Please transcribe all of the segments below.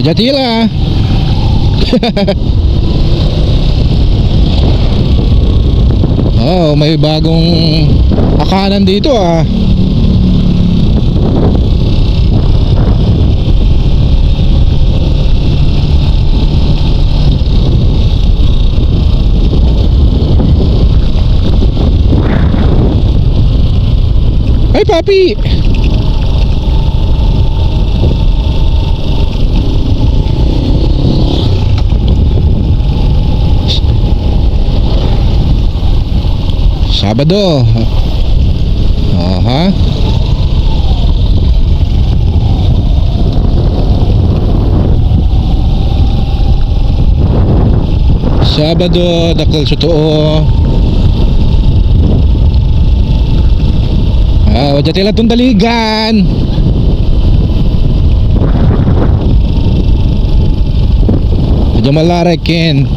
Jatila. Oh, may bagong akanan dito ah. Ay, papi. Sabado. Aha. Sabado, dakal sa too. Wajah tila tong daligan. Wajah malarakin.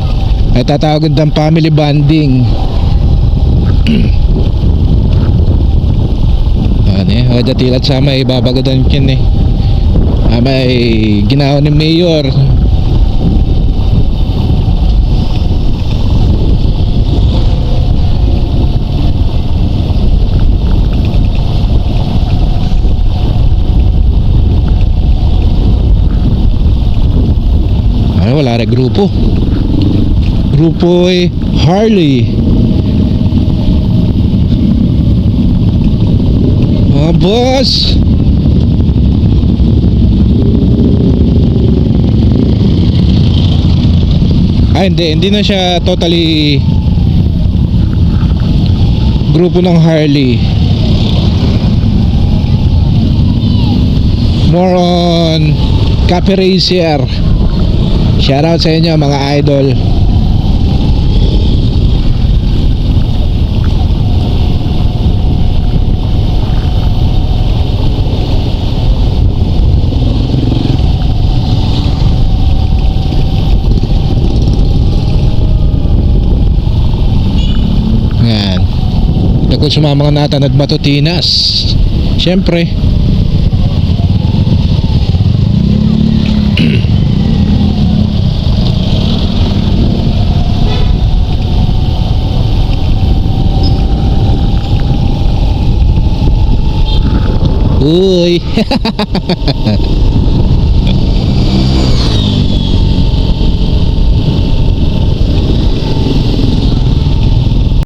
Ay tatawag ng family bonding. Wajah tila sa may babagadan kin eh. May ginawa ni Mayor. Wala rin grupo ay Harley. Boss, hindi na siya totally grupo ng Harley. More on Cafe Racer. Shoutout sa inyo mga idol. Yan. Dako sa mga natanad matutinas. Siyempre. Uy.